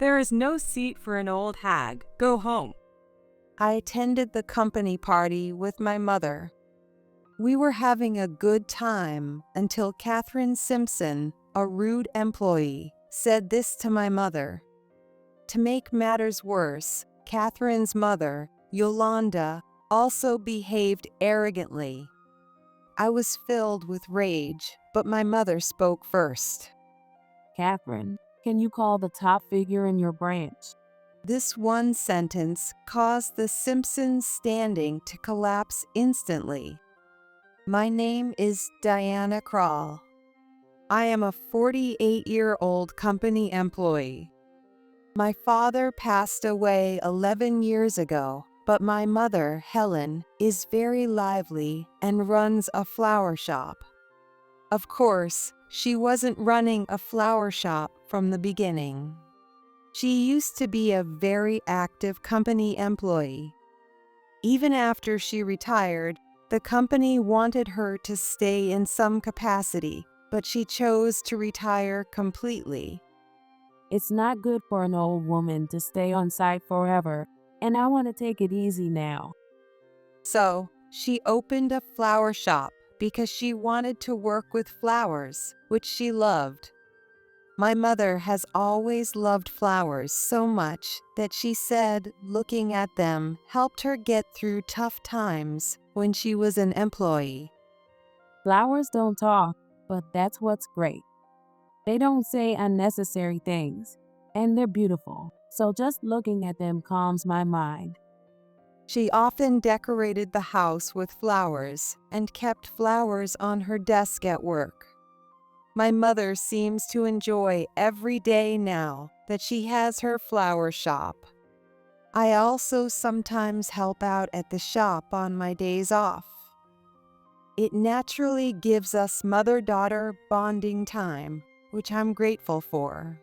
There is no seat for an old hag. Go home. I attended the company party with my mother. We were having a good time until Catherine Simpson, a rude employee, said this to my mother. To make matters worse, Catherine's mother, Yolanda, also behaved arrogantly. I was filled with rage, but my mother spoke first. Catherine, can you call the top figure in your branch? This one sentence caused the Simpsons' standing to collapse instantly. My name is Diana Krall. I am a 48-year-old company employee. My father passed away 11 years ago, but my mother, Helen, is very lively and runs a flower shop. Of course, she wasn't running a flower shop from the beginning. She used to be a very active company employee. Even after she retired, the company wanted her to stay in some capacity, but she chose to retire completely. It's not good for an old woman to stay on site forever, and I want to take it easy now. So, she opened a flower shop because she wanted to work with flowers, which she loved. My mother has always loved flowers so much that she said looking at them helped her get through tough times when she was an employee. Flowers don't talk, but that's what's great. They don't say unnecessary things, and they're beautiful, so just looking at them calms my mind. She often decorated the house with flowers and kept flowers on her desk at work. My mother seems to enjoy every day now that she has her flower shop. I also sometimes help out at the shop on my days off. It naturally gives us mother-daughter bonding time, which I'm grateful for.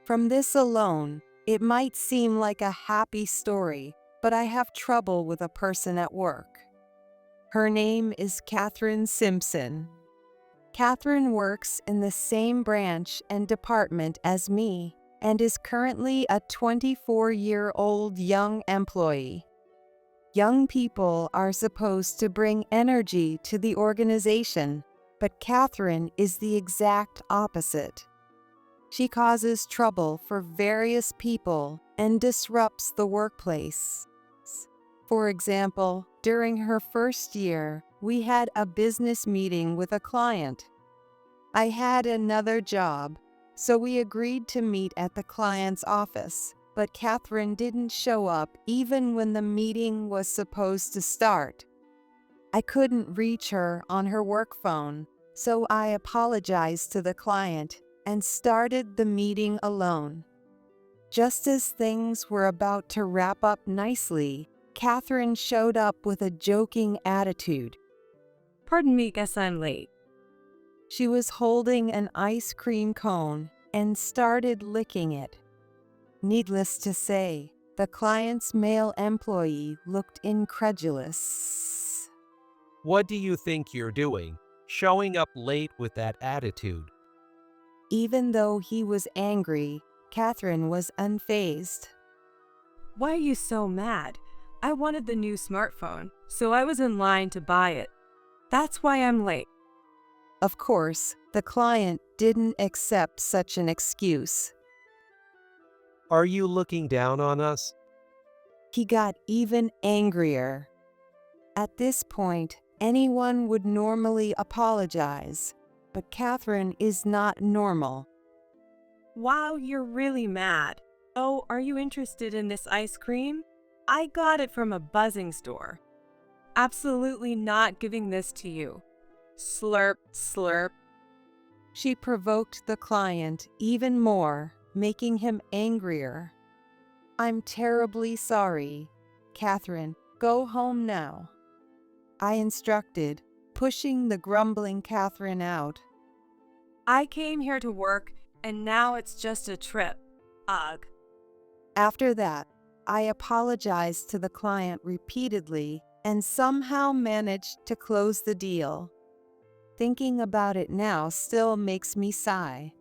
From this alone, it might seem like a happy story, but I have trouble with a person at work. Her name is Catherine Simpson. Catherine works in the same branch and department as me and is currently a 24-year-old young employee. Young people are supposed to bring energy to the organization, but Catherine is the exact opposite. She causes trouble for various people and disrupts the workplace. For example, during her first year, we had a business meeting with a client. I had another job, so we agreed to meet at the client's office, but Catherine didn't show up even when the meeting was supposed to start. I couldn't reach her on her work phone, so I apologized to the client and started the meeting alone. Just as things were about to wrap up nicely, Catherine showed up with a joking attitude. Pardon me, guess I'm late. She was holding an ice cream cone and started licking it. Needless to say, the client's male employee looked incredulous. What do you think you're doing, showing up late with that attitude? Even though he was angry, Catherine was unfazed. Why are you so mad? I wanted the new smartphone, so I was in line to buy it. That's why I'm late. Of course, the client didn't accept such an excuse. Are you looking down on us? He got even angrier. At this point, anyone would normally apologize, but Catherine is not normal. Wow, you're really mad. Oh, are you interested in this ice cream? I got it from a buzzing store. Absolutely not giving this to you. Slurp, slurp. She provoked the client even more, making him angrier. I'm terribly sorry. Catherine, go home now. I instructed, pushing the grumbling Catherine out. I came here to work, and now it's just a trip. Ugh. After that, I apologized to the client repeatedly and somehow managed to close the deal. Thinking about it now still makes me sigh.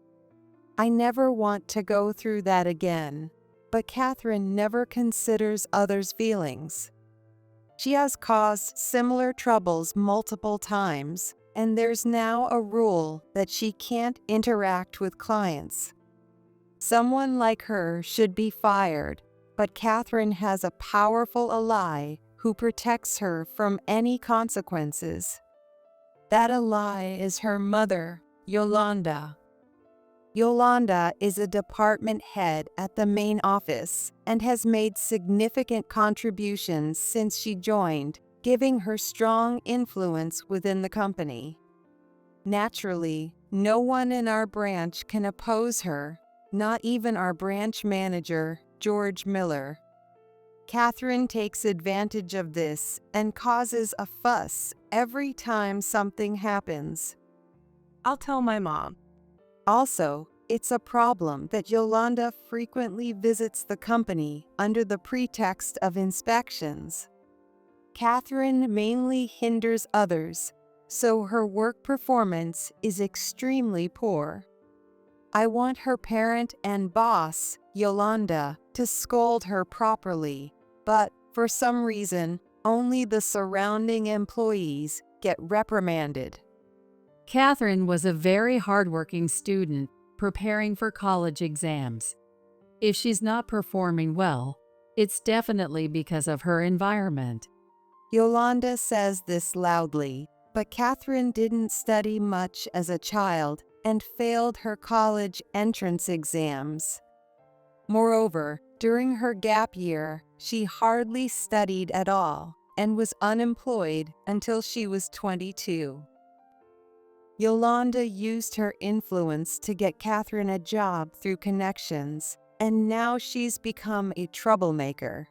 I never want to go through that again. But Catherine never considers others' feelings. She has caused similar troubles multiple times, and there's now a rule that she can't interact with clients. Someone like her should be fired, but Catherine has a powerful ally who protects her from any consequences. That ally is her mother, Yolanda. Yolanda is a department head at the main office and has made significant contributions since she joined, giving her strong influence within the company. Naturally, no one in our branch can oppose her, not even our branch manager, George Miller. Catherine takes advantage of this and causes a fuss every time something happens. I'll tell my mom. Also, it's a problem that Yolanda frequently visits the company under the pretext of inspections. Catherine mainly hinders others, so her work performance is extremely poor. I want her parent and boss, Yolanda, to scold her properly, but for some reason, only the surrounding employees get reprimanded. Catherine was a very hardworking student preparing for college exams. If she's not performing well, it's definitely because of her environment. Yolanda says this loudly, but Catherine didn't study much as a child and failed her college entrance exams. Moreover, during her gap year, she hardly studied at all and was unemployed until she was 22. Yolanda used her influence to get Catherine a job through connections, and now she's become a troublemaker.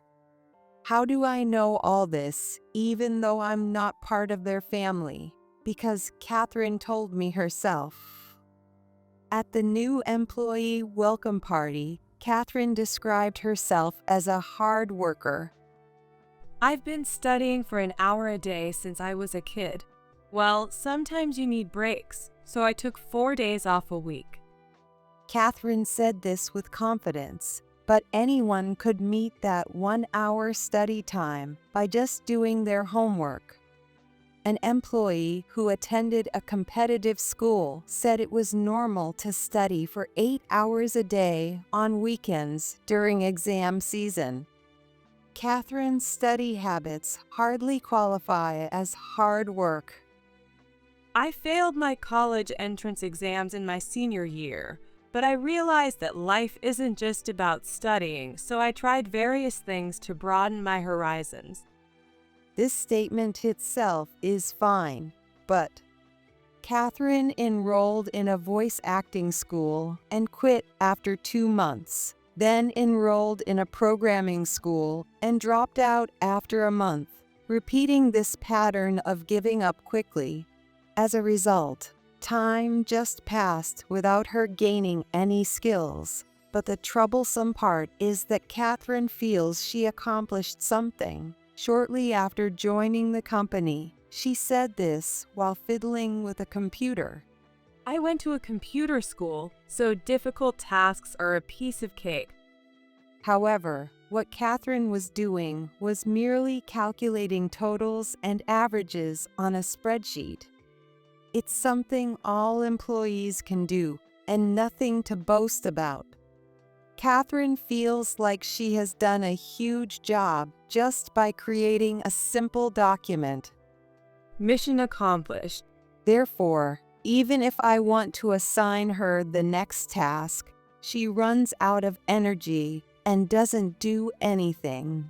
How do I know all this, even though I'm not part of their family? Because Catherine told me herself. At the new employee welcome party, Catherine described herself as a hard worker. I've been studying for an hour a day since I was a kid. Well, sometimes you need breaks, so I took 4 days off a week. Catherine said this with confidence, but anyone could meet that 1 hour study time by just doing their homework. An employee who attended a competitive school said it was normal to study for 8 hours a day on weekends during exam season. Catherine's study habits hardly qualify as hard work. I failed my college entrance exams in my senior year, but I realized that life isn't just about studying, so I tried various things to broaden my horizons. This statement itself is fine, but Catherine enrolled in a voice acting school and quit after 2 months, then enrolled in a programming school and dropped out after a month, repeating this pattern of giving up quickly. As a result, time just passed without her gaining any skills, but the troublesome part is that Catherine feels she accomplished something. Shortly after joining the company, she said this while fiddling with a computer. I went to a computer school, so difficult tasks are a piece of cake. However, what Catherine was doing was merely calculating totals and averages on a spreadsheet. It's something all employees can do, and nothing to boast about. Catherine feels like she has done a huge job just by creating a simple document. Mission accomplished. Therefore, even if I want to assign her the next task, she runs out of energy and doesn't do anything.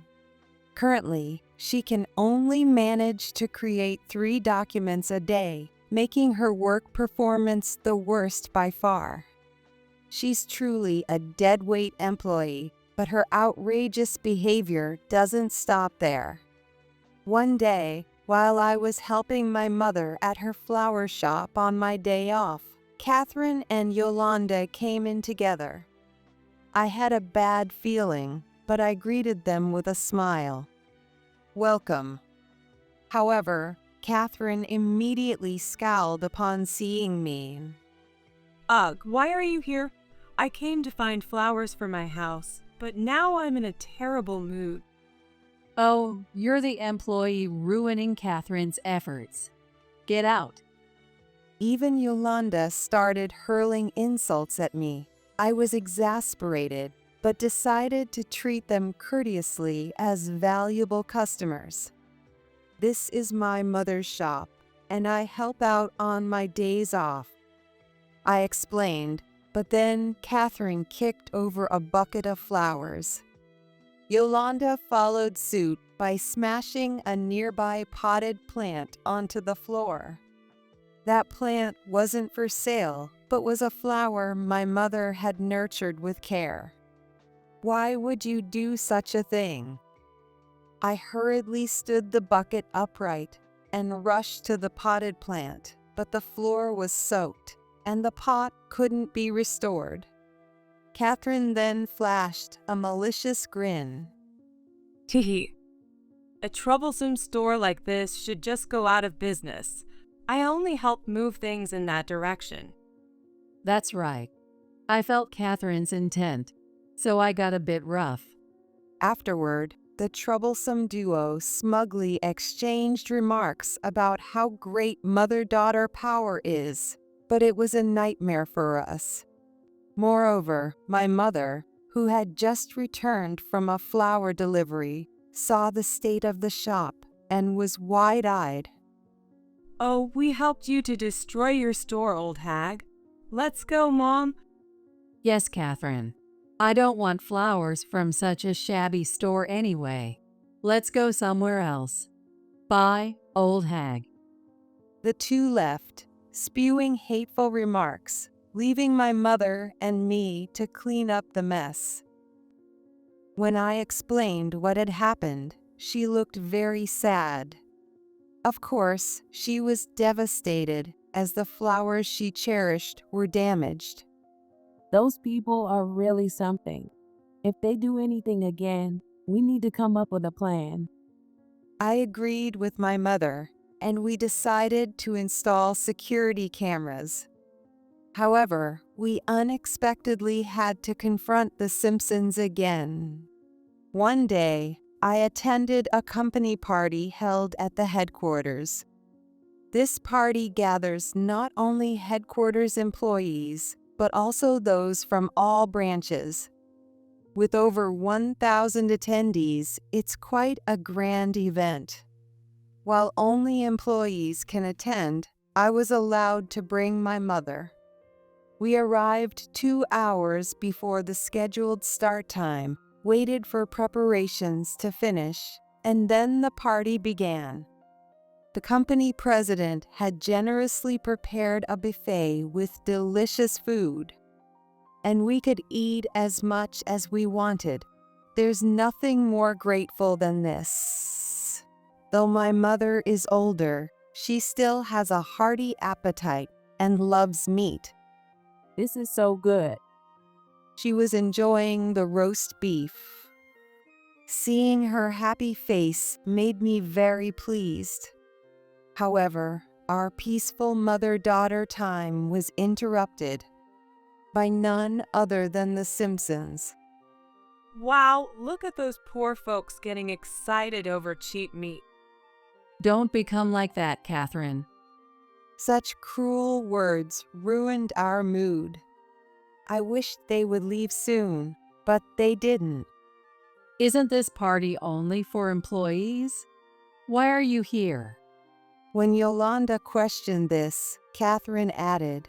Currently, she can only manage to create 3 documents a day, making her work performance the worst by far. She's truly a deadweight employee, but her outrageous behavior doesn't stop there. One day, while I was helping my mother at her flower shop on my day off, Catherine and Yolanda came in together. I had a bad feeling, but I greeted them with a smile. Welcome. However, Catherine immediately scowled upon seeing me. Ugh, why are you here? I came to find flowers for my house, but now I'm in a terrible mood. Oh, you're the employee ruining Catherine's efforts. Get out. Even Yolanda started hurling insults at me. I was exasperated, but decided to treat them courteously as valuable customers. This is my mother's shop, and I help out on my days off, I explained, but then Catherine kicked over a bucket of flowers. Yolanda followed suit by smashing a nearby potted plant onto the floor. That plant wasn't for sale, but was a flower my mother had nurtured with care. Why would you do such a thing? I hurriedly stood the bucket upright and rushed to the potted plant, but the floor was soaked, and the pot couldn't be restored. Catherine then flashed a malicious grin. Teehee. A troublesome store like this should just go out of business. I only help move things in that direction. That's right. I felt Catherine's intent, so I got a bit rough. Afterward, the troublesome duo smugly exchanged remarks about how great mother-daughter power is, but it was a nightmare for us. Moreover, my mother, who had just returned from a flower delivery, saw the state of the shop and was wide-eyed. Oh, we helped you to destroy your store, old hag. Let's go, Mom. Yes, Catherine. I don't want flowers from such a shabby store anyway. Let's go somewhere else. Bye, old hag. The two left, spewing hateful remarks, leaving my mother and me to clean up the mess. When I explained what had happened, she looked very sad. Of course, she was devastated as the flowers she cherished were damaged. Those people are really something. If they do anything again, we need to come up with a plan. I agreed with my mother, and we decided to install security cameras. However, we unexpectedly had to confront the Simpsons again. One day, I attended a company party held at the headquarters. This party gathers not only headquarters employees, but also those from all branches. With over 1,000 attendees, it's quite a grand event. While only employees can attend, I was allowed to bring my mother. We arrived 2 hours before the scheduled start time, waited for preparations to finish, and then the party began. The company president had generously prepared a buffet with delicious food, and we could eat as much as we wanted. There's nothing more grateful than this. Though my mother is older, she still has a hearty appetite and loves meat. This is so good. She was enjoying the roast beef. Seeing her happy face made me very pleased. However, our peaceful mother-daughter time was interrupted by none other than the Simpsons. Wow, look at those poor folks getting excited over cheap meat. Don't become like that, Catherine. Such cruel words ruined our mood. I wished they would leave soon, but they didn't. Isn't this party only for employees? Why are you here? When Yolanda questioned this, Catherine added,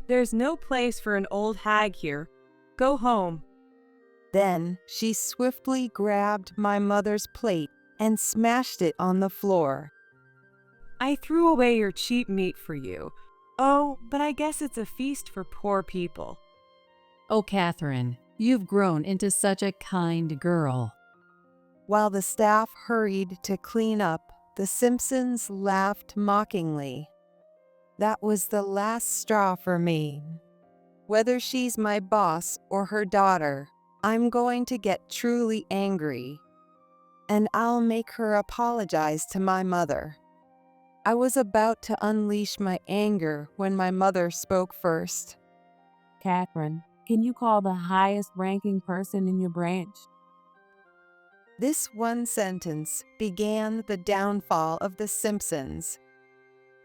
There's no place for an old hag here. Go home. Then she swiftly grabbed my mother's plate and smashed it on the floor. I threw away your cheap meat for you. Oh, but I guess it's a feast for poor people. Oh, Catherine, you've grown into such a kind girl. While the staff hurried to clean up, the Simpsons laughed mockingly. That was the last straw for me. Whether she's my boss or her daughter, I'm going to get truly angry. And I'll make her apologize to my mother. I was about to unleash my anger when my mother spoke first. Catherine, Can you call the highest ranking person in your branch? This one sentence began the downfall of the Simpsons.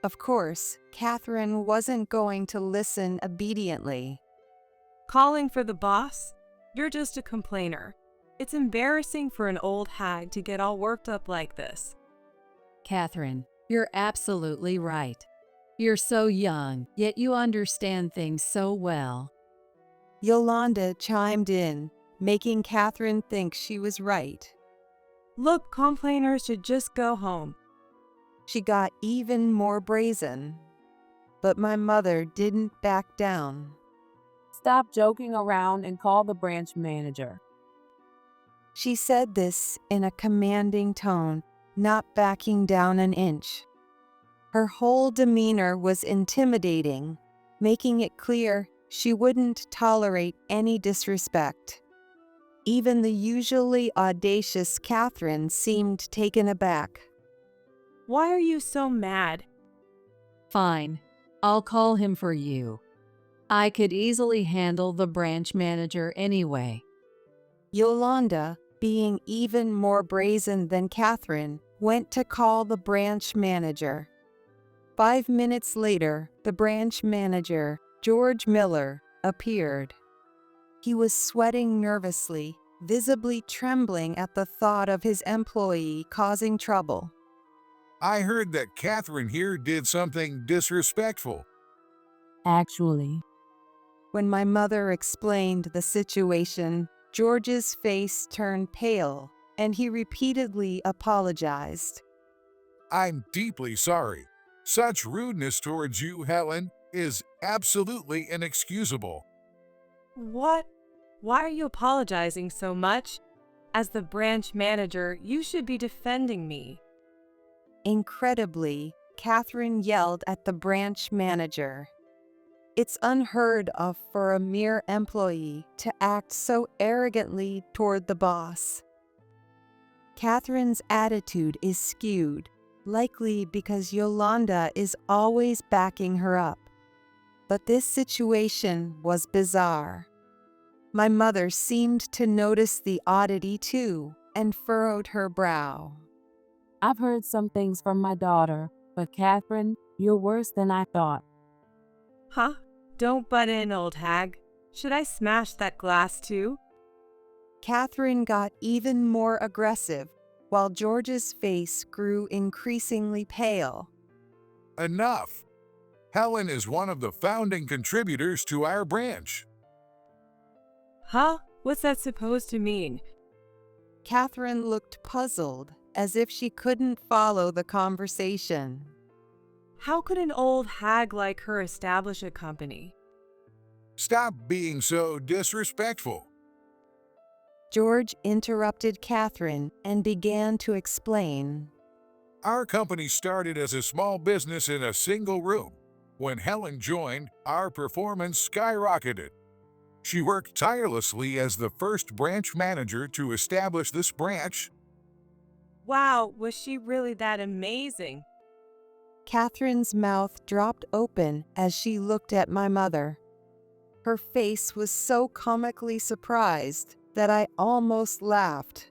Of course, Catherine wasn't going to listen obediently. Calling for the boss? You're just a complainer. It's embarrassing for an old hag to get all worked up like this. Catherine, you're absolutely right. You're so young, yet you understand things so well. Yolanda chimed in, making Catherine think she was right. Look, complainers should just go home. She got even more brazen. But my mother didn't back down. Stop joking around and call the branch manager. She said this in a commanding tone, not backing down an inch. Her whole demeanor was intimidating, making it clear she wouldn't tolerate any disrespect. Even the usually audacious Catherine seemed taken aback. Why are you so mad? Fine, I'll call him for you. I could easily handle the branch manager anyway. Yolanda, being even more brazen than Catherine, went to call the branch manager. 5 minutes later, the branch manager, George Miller, appeared. He was sweating nervously, visibly trembling at the thought of his employee causing trouble. I heard that Catherine here did something disrespectful. Actually, When my mother explained the situation, George's face turned pale, and he repeatedly apologized. I'm deeply sorry. Such rudeness towards you, Helen, is absolutely inexcusable. What? Why are you apologizing so much? As the branch manager, you should be defending me. Incredibly, Catherine yelled at the branch manager. It's unheard of for a mere employee to act so arrogantly toward the boss. Catherine's attitude is skewed, likely because Yolanda is always backing her up. But this situation was bizarre. My mother seemed to notice the oddity too, and furrowed her brow. I've heard some things from my daughter, but Catherine, you're worse than I thought. Huh? Don't butt in, old hag. Should I smash that glass too? Catherine got even more aggressive, while George's face grew increasingly pale. Enough. Helen is one of the founding contributors to our branch. Huh? What's that supposed to mean? Catherine looked puzzled, as if she couldn't follow the conversation. How could an old hag like her establish a company? Stop being so disrespectful. George interrupted Catherine and began to explain. Our company started as a small business in a single room. When Helen joined, our performance skyrocketed. She worked tirelessly as the first branch manager to establish this branch. Wow, was she really that amazing? Catherine's mouth dropped open as she looked at my mother. Her face was so comically surprised that I almost laughed.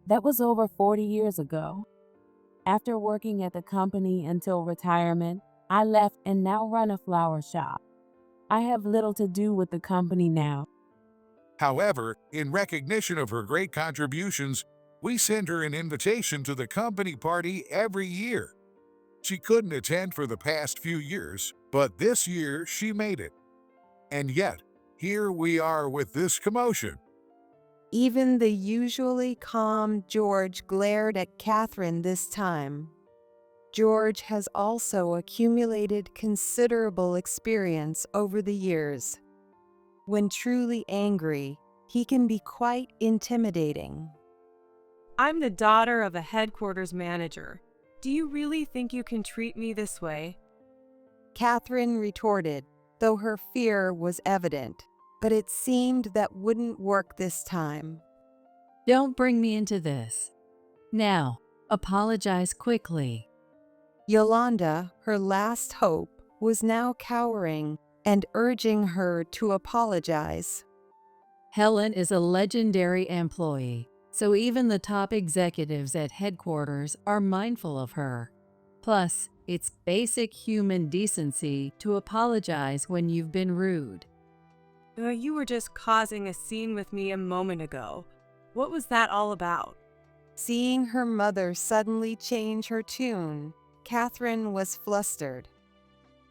That was over 40 years ago. After working at the company until retirement, I left and now run a flower shop. I have little to do with the company now. However, in recognition of her great contributions, we send her an invitation to the company party every year. She couldn't attend for the past few years, but this year she made it. And yet, here we are with this commotion. Even the usually calm George glared at Catherine this time. George has also accumulated considerable experience over the years. When truly angry, he can be quite intimidating. I'm the daughter of a headquarters manager. Do you really think you can treat me this way? Catherine retorted, though her fear was evident, but it seemed that wouldn't work this time. Don't bring me into this. Now, apologize quickly. Yolanda, her last hope, was now cowering, and urging her to apologize. Helen is a legendary employee, so even the top executives at headquarters are mindful of her. Plus, it's basic human decency to apologize when you've been rude. You were just causing a scene with me a moment ago. What was that all about? Seeing her mother suddenly change her tune, Catherine was flustered.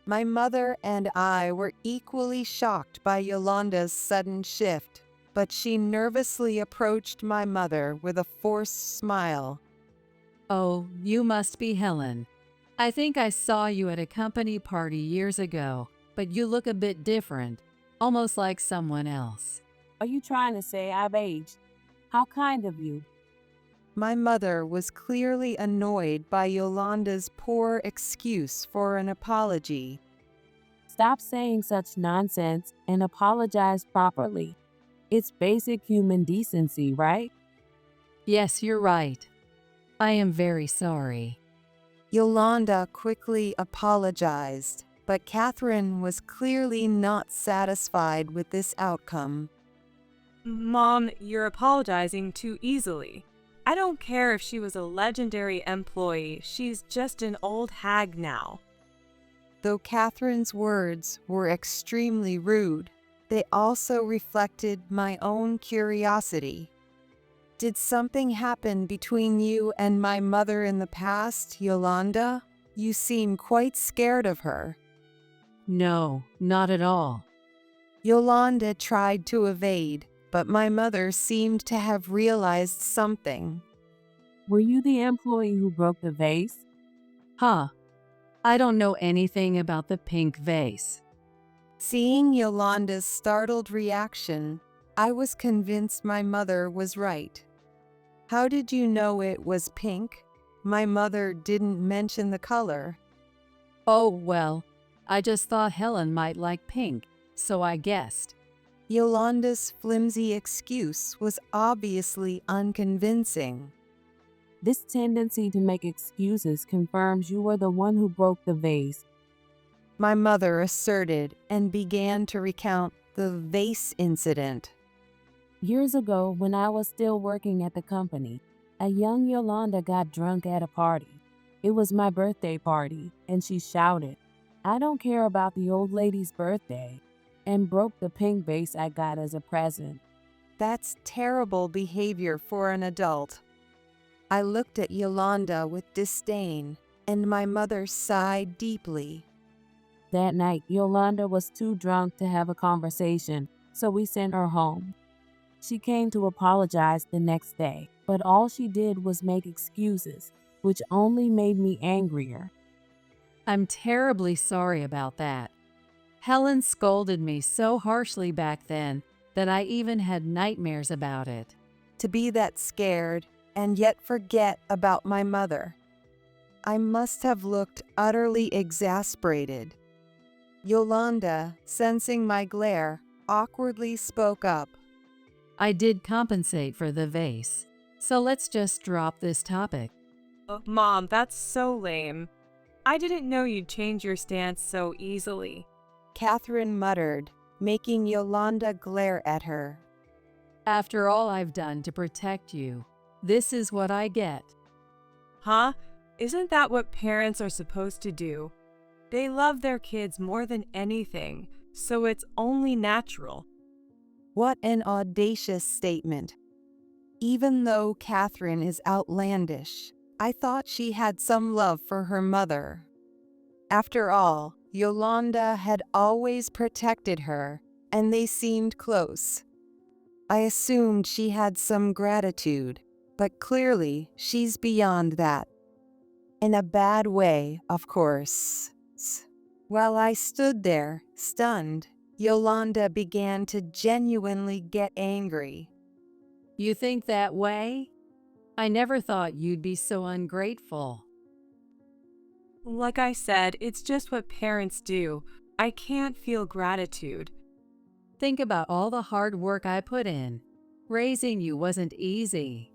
My mother and I were equally shocked by Yolanda's sudden shift, but she nervously approached my mother with a forced smile. Oh, you must be Helen. I think I saw you at a company party years ago, but you look a bit different, almost like someone else. Are you trying to say I've aged? How kind of you. My mother was clearly annoyed by Yolanda's poor excuse for an apology. Stop saying such nonsense and apologize properly. It's basic human decency, right? Yes, you're right. I am very sorry. Yolanda quickly apologized, but Catherine was clearly not satisfied with this outcome. Mom, you're apologizing too easily. I don't care if she was a legendary employee, she's just an old hag now. Though Catherine's words were extremely rude, they also reflected my own curiosity. Did something happen between you and my mother in the past, Yolanda? You seem quite scared of her. No, not at all. Yolanda tried to evade, but my mother seemed to have realized something. Were you the employee who broke the vase? Huh. I don't know anything about the pink vase. Seeing Yolanda's startled reaction, I was convinced my mother was right. How did you know it was pink? My mother didn't mention the color. Oh, well, I just thought Helen might like pink, so I guessed. Yolanda's flimsy excuse was obviously unconvincing. This tendency to make excuses confirms you were the one who broke the vase. My mother asserted and began to recount the vase incident. Years ago, when I was still working at the company, a young Yolanda got drunk at a party. It was my birthday party, and she shouted, "I don't care about the old lady's birthday," and broke the pink vase I got as a present. That's terrible behavior for an adult. I looked at Yolanda with disdain, and my mother sighed deeply. That night, Yolanda was too drunk to have a conversation, so we sent her home. She came to apologize the next day, but all she did was make excuses, which only made me angrier. I'm terribly sorry about that. Helen scolded me so harshly back then that I even had nightmares about it. To be that scared and yet forget about my mother. I must have looked utterly exasperated. Yolanda, sensing my glare, awkwardly spoke up. I did compensate for the vase, so let's just drop this topic. Mom, that's so lame. I didn't know you'd change your stance so easily. Catherine muttered, making Yolanda glare at her. After all I've done to protect you, this is what I get. Huh? Isn't that what parents are supposed to do? They love their kids more than anything, so it's only natural. What an audacious statement. Even though Catherine is outlandish, I thought she had some love for her mother. After all, Yolanda had always protected her, and they seemed close. I assumed she had some gratitude, but clearly she's beyond that. In a bad way, of course. While I stood there, stunned, Yolanda began to genuinely get angry. You think that way? I never thought you'd be so ungrateful. Like I said, it's just what parents do. I can't feel gratitude. Think about all the hard work I put in. Raising you wasn't easy.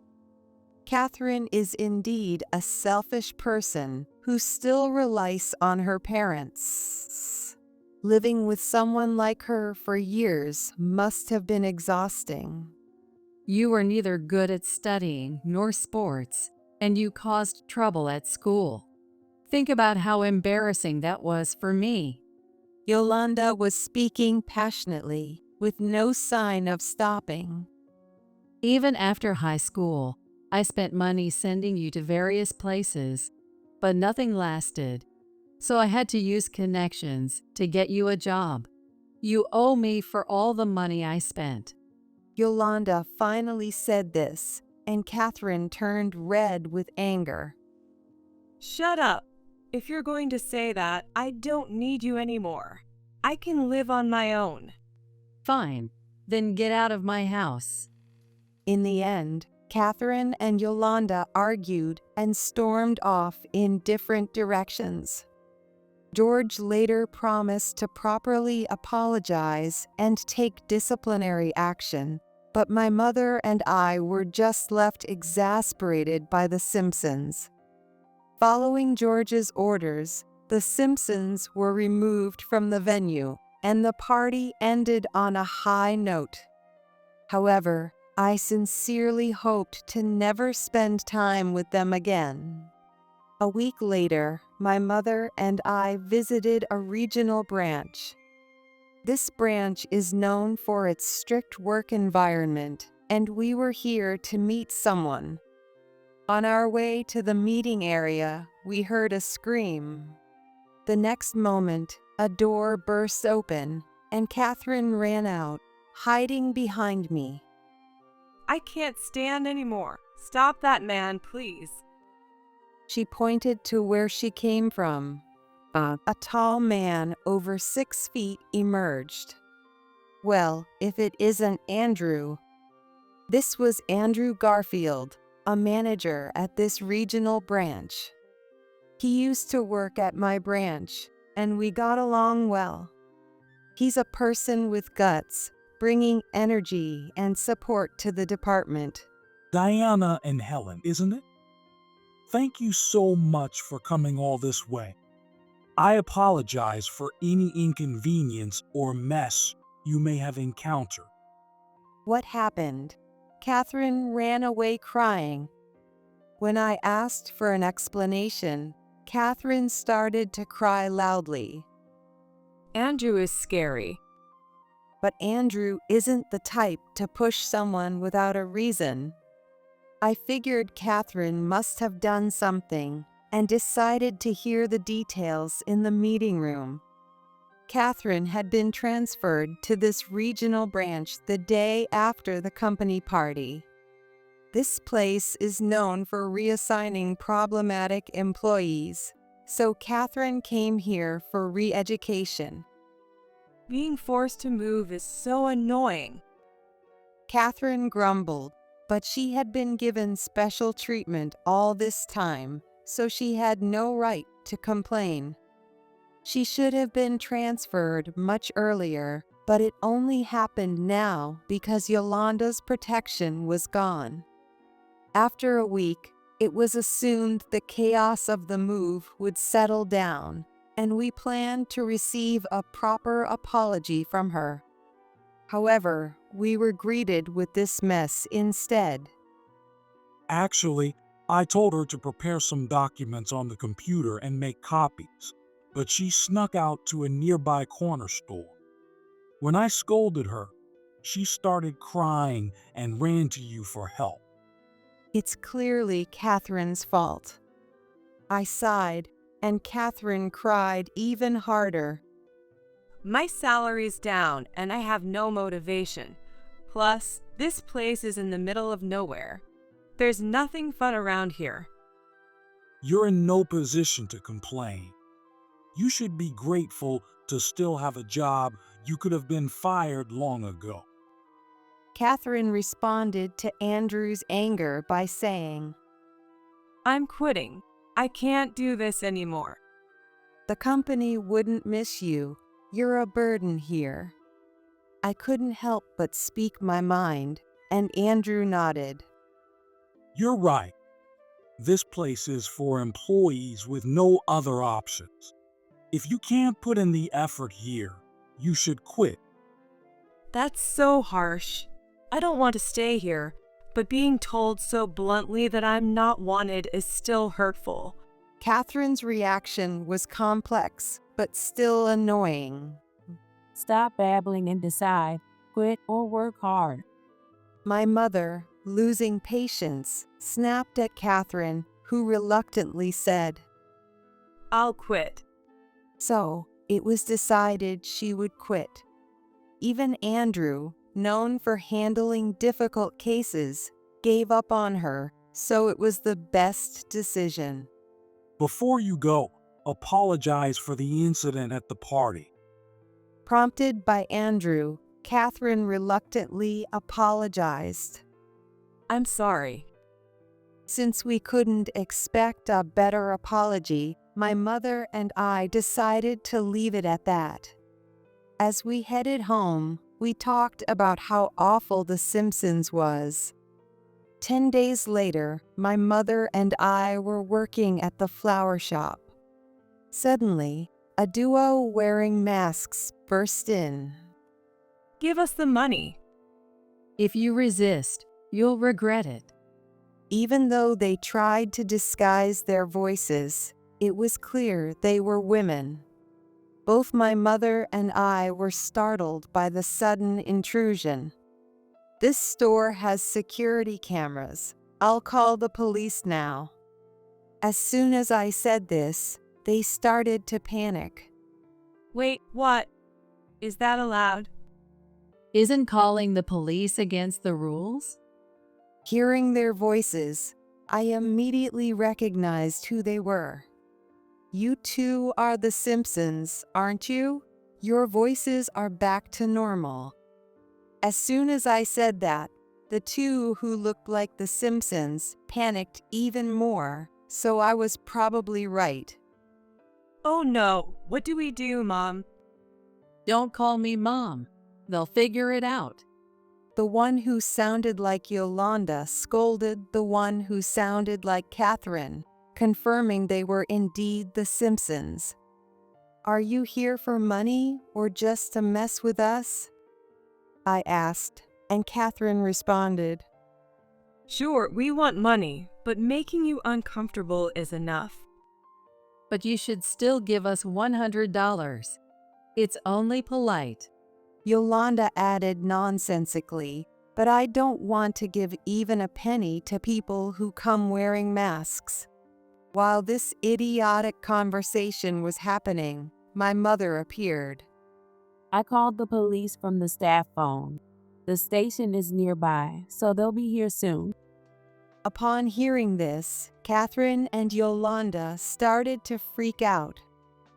Catherine is indeed a selfish person who still relies on her parents. Living with someone like her for years must have been exhausting. You were neither good at studying nor sports, and you caused trouble at school. Think about how embarrassing that was for me. Yolanda was speaking passionately, with no sign of stopping. Even after high school, I spent money sending you to various places, but nothing lasted. So I had to use connections to get you a job. You owe me for all the money I spent. Yolanda finally said this, and Catherine turned red with anger. Shut up. If you're going to say that, I don't need you anymore. I can live on my own. Fine, then get out of my house. In the end, Catherine and Yolanda argued and stormed off in different directions. George later promised to properly apologize and take disciplinary action, but my mother and I were just left exasperated by the Simpsons. Following George's orders, the Simpsons were removed from the venue, and the party ended on a high note. However, I sincerely hoped to never spend time with them again. A week later, my mother and I visited a regional branch. This branch is known for its strict work environment, and we were here to meet someone. On our way to the meeting area, we heard a scream. The next moment, a door burst open, and Catherine ran out, hiding behind me. I can't stand anymore. Stop that man, please. She pointed to where she came from. A tall man over 6 feet emerged. Well, if it isn't Andrew. This was Andrew Garfield, a manager at this regional branch. He used to work at my branch, and we got along well. He's a person with guts, bringing energy and support to the department. Diana and Helen, isn't it? Thank you so much for coming all this way. I apologize for any inconvenience or mess you may have encountered. What happened? Catherine ran away crying. When I asked for an explanation, Catherine started to cry loudly. Andrew is scary. But Andrew isn't the type to push someone without a reason. I figured Catherine must have done something and decided to hear the details in the meeting room. Catherine had been transferred to this regional branch the day after the company party. This place is known for reassigning problematic employees, so Catherine came here for re-education. Being forced to move is so annoying. Catherine grumbled, but she had been given special treatment all this time, so she had no right to complain. She should have been transferred much earlier, but it only happened now because Yolanda's protection was gone. After a week, it was assumed the chaos of the move would settle down, and we planned to receive a proper apology from her. However, we were greeted with this mess instead. Actually, I told her to prepare some documents on the computer and make copies, but she snuck out to a nearby corner store. When I scolded her, she started crying and ran to you for help. It's clearly Catherine's fault. I sighed, and Catherine cried even harder. My salary's down and I have no motivation. Plus, this place is in the middle of nowhere. There's nothing fun around here. You're in no position to complain. You should be grateful to still have a job. You could have been fired long ago. Catherine responded to Andrew's anger by saying, I'm quitting. I can't do this anymore. "The company wouldn't miss you. You're a burden here." I couldn't help but speak my mind, and Andrew nodded. You're right. This place is for employees with no other options. If you can't put in the effort here, you should quit. That's so harsh. I don't want to stay here, but being told so bluntly that I'm not wanted is still hurtful. Catherine's reaction was complex, but still annoying. Stop babbling and decide, quit or work hard. My mother, losing patience, snapped at Catherine, who reluctantly said, I'll quit. So, it was decided she would quit. Even Andrew, known for handling difficult cases, gave up on her, so it was the best decision. Before you go, apologize for the incident at the party. Prompted by Andrew, Catherine reluctantly apologized. I'm sorry. Since we couldn't expect a better apology, my mother and I decided to leave it at that. As we headed home, we talked about how awful The Simpsons was. 10 days later, my mother and I were working at the flower shop. Suddenly, a duo wearing masks burst in. Give us the money. If you resist, you'll regret it. Even though they tried to disguise their voices, it was clear they were women. Both my mother and I were startled by the sudden intrusion. This store has security cameras. I'll call the police now. As soon as I said this, they started to panic. Wait, what? Is that allowed? Isn't calling the police against the rules? Hearing their voices, I immediately recognized who they were. You two are the Simpsons, aren't you? Your voices are back to normal. As soon as I said that, the two who looked like the Simpsons panicked even more, so I was probably right. Oh no, what do we do, Mom? Don't call me Mom. They'll figure it out. The one who sounded like Yolanda scolded the one who sounded like Catherine, confirming they were indeed the Simpsons. Are you here for money or just to mess with us? I asked, and Catherine responded, Sure, we want money, but making you uncomfortable is enough. But you should still give us $100. It's only polite. Yolanda added nonsensically, but I don't want to give even a penny to people who come wearing masks. While this idiotic conversation was happening, my mother appeared. I called the police from the staff phone. The station is nearby, so they'll be here soon. Upon hearing this, Catherine and Yolanda started to freak out.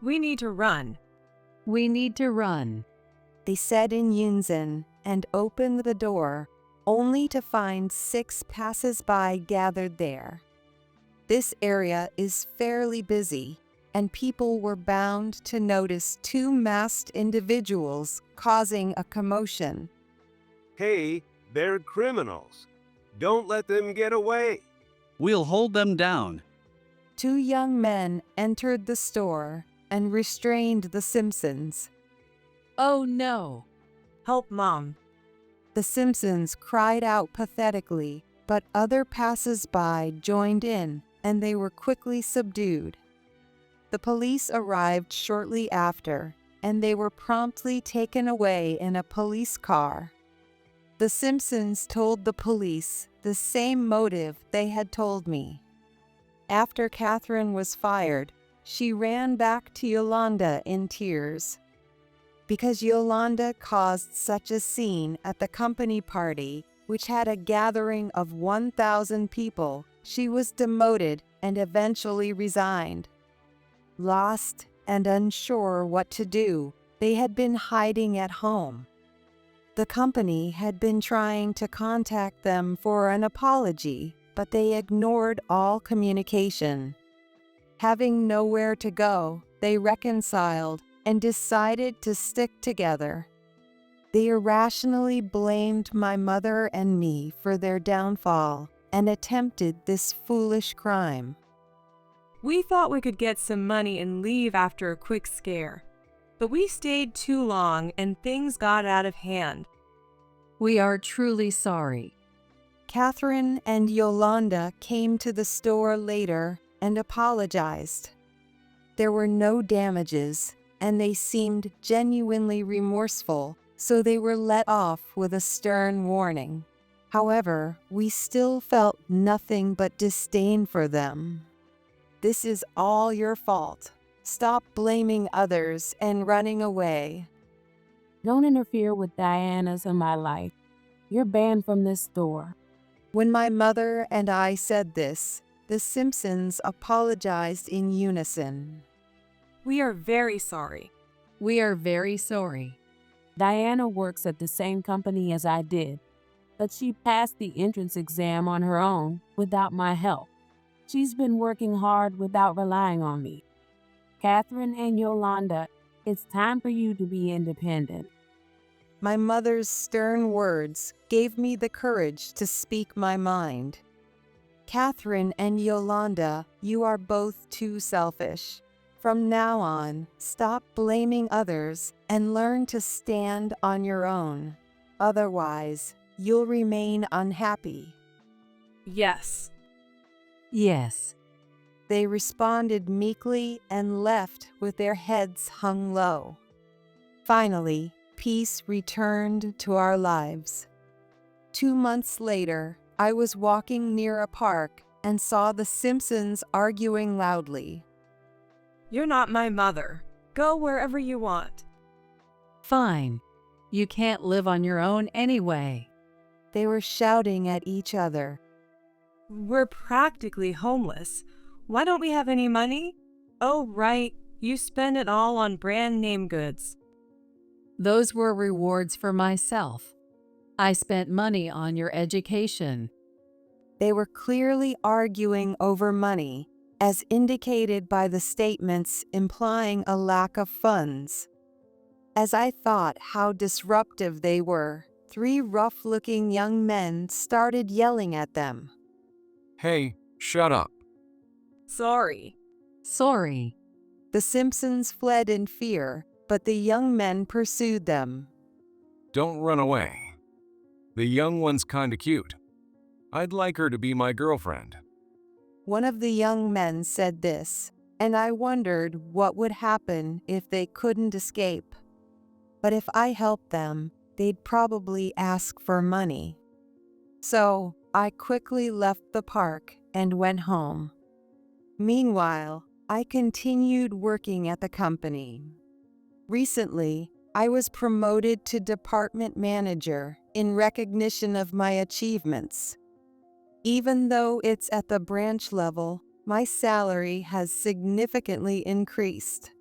We need to run. We need to run. They said in unison and opened the door, only to find 6 passers-by gathered there. This area is fairly busy, and people were bound to notice 2 masked individuals causing a commotion. Hey, they're criminals. Don't let them get away. We'll hold them down. 2 young men entered the store and restrained the Simpsons. Oh no! Help, Mom. The Simpsons cried out pathetically, but other passers-by joined in, and they were quickly subdued. The police arrived shortly after, and they were promptly taken away in a police car. The Simpsons told the police the same motive they had told me. After Catherine was fired, she ran back to Yolanda in tears. Because Yolanda caused such a scene at the company party, which had a gathering of 1,000 people, she was demoted and eventually resigned. Lost and unsure what to do, they had been hiding at home. The company had been trying to contact them for an apology, but they ignored all communication. Having nowhere to go, they reconciled and decided to stick together. They irrationally blamed my mother and me for their downfall and attempted this foolish crime. We thought we could get some money and leave after a quick scare, but we stayed too long and things got out of hand. We are truly sorry. Catherine and Yolanda came to the store later and apologized. There were no damages, and they seemed genuinely remorseful, so they were let off with a stern warning. However, we still felt nothing but disdain for them. This is all your fault. Stop blaming others and running away. Don't interfere with Diana's in my life. You're banned from this store. When my mother and I said this, the Simpsons apologized in unison. We are very sorry. We are very sorry. Diana works at the same company as I did, but she passed the entrance exam on her own without my help. She's been working hard without relying on me. Catherine and Yolanda, it's time for you to be independent. My mother's stern words gave me the courage to speak my mind. Catherine and Yolanda, you are both too selfish. From now on, stop blaming others and learn to stand on your own. Otherwise, you'll remain unhappy. Yes. Yes. They responded meekly and left with their heads hung low. Finally, peace returned to our lives. 2 months later, I was walking near a park and saw the Simpsons arguing loudly. You're not my mother. Go wherever you want. Fine. You can't live on your own anyway. They were shouting at each other. We're practically homeless. Why don't we have any money? Oh, right. You spend it all on brand name goods. Those were rewards for myself. I spent money on your education. They were clearly arguing over money, as indicated by the statements implying a lack of funds. As I thought how disruptive they were, 3 rough-looking young men started yelling at them. Hey, shut up. Sorry. Sorry. The Simpsons fled in fear, but the young men pursued them. Don't run away. The young one's kinda cute. I'd like her to be my girlfriend. One of the young men said this, and I wondered what would happen if they couldn't escape. But if I helped them, they'd probably ask for money. So I quickly left the park and went home. Meanwhile, I continued working at the company. Recently, I was promoted to department manager in recognition of my achievements. Even though it's at the branch level, my salary has significantly increased.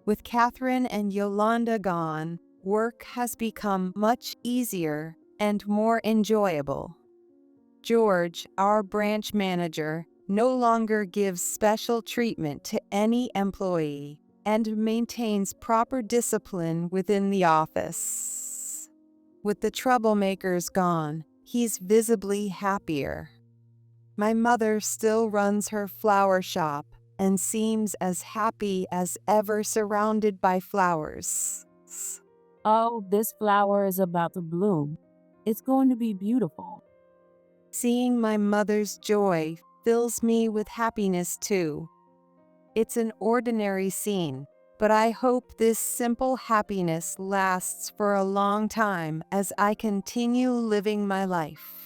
With Catherine and Yolanda gone, work has become much easier and more enjoyable. George, our branch manager, no longer gives special treatment to any employee and maintains proper discipline within the office. With the troublemakers gone, he's visibly happier. My mother still runs her flower shop and seems as happy as ever surrounded by flowers. Oh, this flower is about to bloom. It's going to be beautiful. Seeing my mother's joy fills me with happiness too. It's an ordinary scene, but I hope this simple happiness lasts for a long time as I continue living my life.